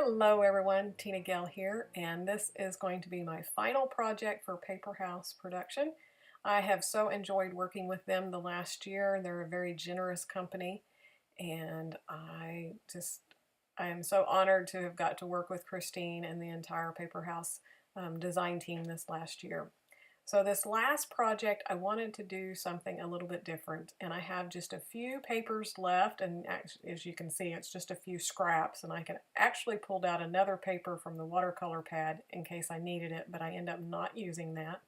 Hello everyone, TinaGale here, and this is going to be my final project for Paper House Production. I have so enjoyed working with them the last year. They're a very generous company, and I am so honored to have got to work with Christine and the entire Paper House design team this last year. So this last project, I wanted to do something a little bit different, and I have just a few papers left, and as you can see, it's just a few scraps, and I can actually pulled out another paper from the watercolor pad in case I needed it, but I end up not using that.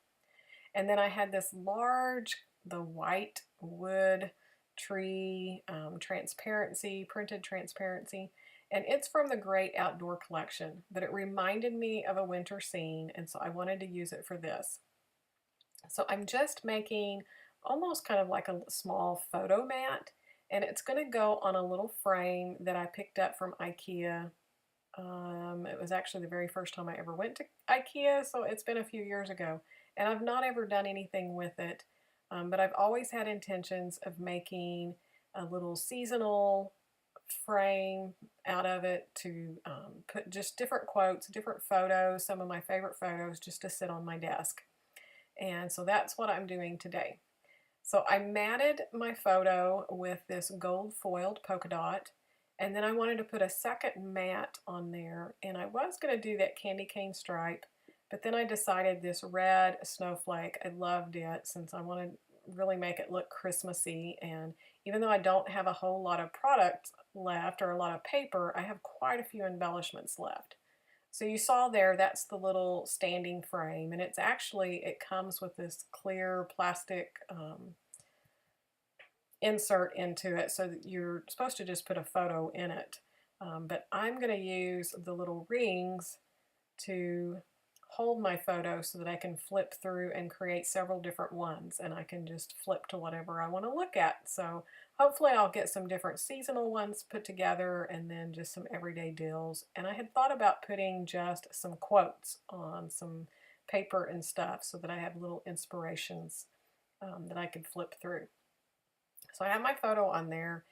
And then I had this large, the white wood tree transparency, printed transparency, and it's from the Great Outdoor Collection, but it reminded me of a winter scene, and so I wanted to use it for this. So I'm just making almost kind of like a small photo mat, and it's going to go on a little frame that I picked up from IKEA. It was actually the very first time I ever went to IKEA, so it's been a few years ago, and I've not ever done anything with it, but I've always had intentions of making a little seasonal frame out of it to put just different quotes, different photos, some of my favorite photos just to sit on my desk. And so that's what I'm doing today. So I matted my photo with this gold foiled polka dot, and then I wanted to put a second mat on there, and I was going to do that candy cane stripe, but then I decided this red snowflake, I loved it since I wanted to really make it look Christmassy, and even though I don't have a whole lot of product left or a lot of paper, I have quite a few embellishments left. So you saw there, that's the little standing frame, and it's actually, it comes with this clear plastic insert into it so that you're supposed to just put a photo in it. But I'm going to use the little rings to hold my photo so that I can flip through and create several different ones, and I can just flip to whatever I want to look at. So hopefully I'll get some different seasonal ones put together and then just some everyday deals. And I had thought about putting just some quotes on some paper and stuff so that I have little inspirations that I could flip through. So I have my photo on there,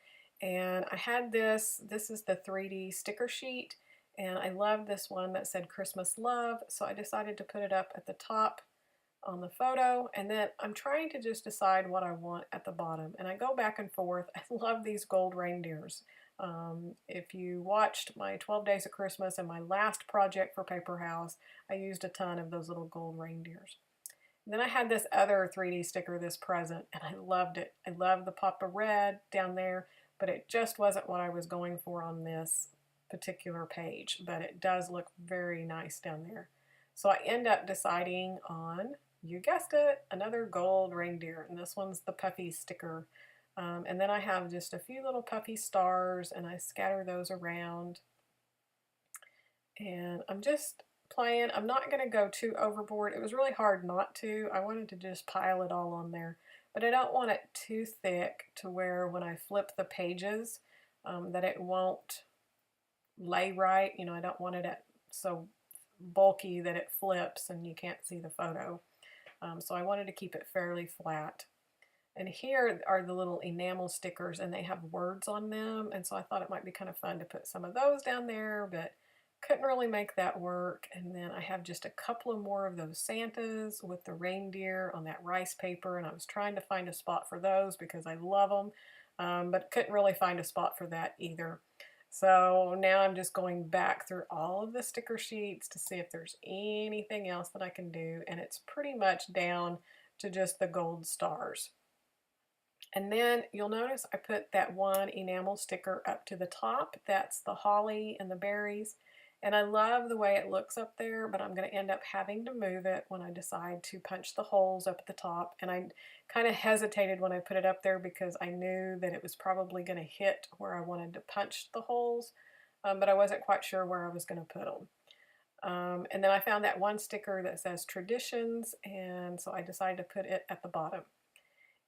and I had this is the 3D sticker sheet, and I loved this one that said Christmas Love, so I decided to put it up at the top on the photo, and then I'm trying to just decide what I want at the bottom, and I go back and forth. I love these gold reindeers. If you watched my 12 Days of Christmas and my last project for Paper House, I used a ton of those little gold reindeers. Then I had this other 3D sticker, this present, and I loved it. I loved the pop of red down there, but it just wasn't what I was going for on this particular page, but it does look very nice down there. So I end up deciding on, you guessed it, another gold reindeer, and this one's the puffy sticker. And then I have just a few little puffy stars, and I scatter those around. And I'm just playing. I'm not going to go too overboard. It was really hard not to. I wanted to just pile it all on there, but I don't want it too thick to where when I flip the pages that it won't lay right. You know, I don't want it so bulky that it flips and you can't see the photo. So I wanted to keep it fairly flat. And here are the little enamel stickers, and they have words on them, and so I thought it might be kind of fun to put some of those down there, but couldn't really make that work. And then I have just a couple of more of those Santas with the reindeer on that rice paper, and I was trying to find a spot for those because I love them, but couldn't really find a spot for that either. So now I'm just going back through all of the sticker sheets to see if there's anything else that I can do, and it's pretty much down to just the gold stars. And then you'll notice I put that one enamel sticker up to the top. That's the holly and the berries. And I love the way it looks up there, but I'm going to end up having to move it when I decide to punch the holes up at the top. And I kind of hesitated when I put it up there because I knew that it was probably going to hit where I wanted to punch the holes, but I wasn't quite sure where I was going to put them. And then I found that one sticker that says Traditions, and so I decided to put it at the bottom.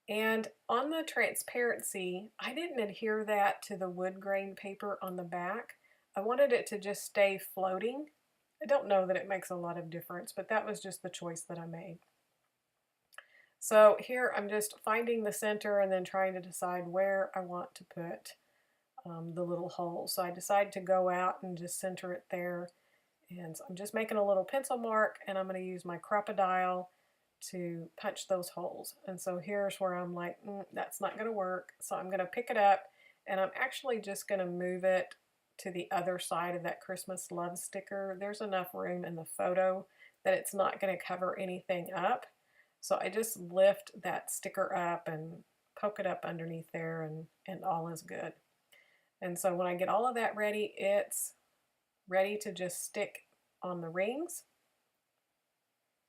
And on the transparency, I didn't adhere that to the wood grain paper on the back. I wanted it to just stay floating. I don't know that it makes a lot of difference, but that was just the choice that I made. So here I'm just finding the center and then trying to decide where I want to put the little hole. So I decided to go out and just center it there. And so I'm just making a little pencil mark, and I'm going to use my crocodile to punch those holes. And so here's where I'm like, that's not going to work. So I'm going to pick it up, and I'm actually just going to move it to the other side of that Christmas love sticker. There's enough room in the photo that it's not going to cover anything up. So I just lift that sticker up and poke it up underneath there, and all is good. And so when I get all of that ready, it's ready to just stick on the rings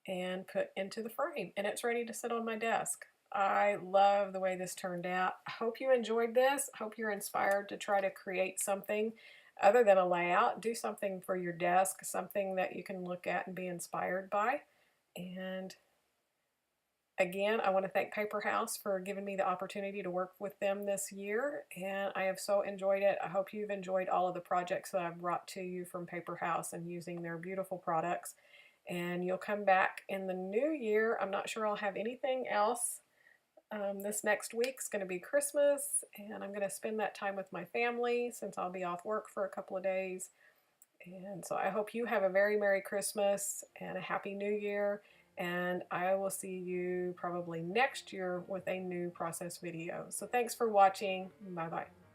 and put into the frame, and it's ready to sit on my desk. I love the way this turned out. I hope you enjoyed this. I hope you're inspired to try to create something other than a layout. Do something for your desk, something that you can look at and be inspired by. And again, I want to thank Paper House for giving me the opportunity to work with them this year, and I have so enjoyed it. I hope you've enjoyed all of the projects that I've brought to you from Paper House and using their beautiful products. And you'll come back in the new year. I'm not sure I'll have anything else. This next week's going to be Christmas, and I'm going to spend that time with my family since I'll be off work for a couple of days. And so I hope you have a very Merry Christmas and a Happy New Year. And I will see you probably next year with a new process video. So thanks for watching. Bye-bye.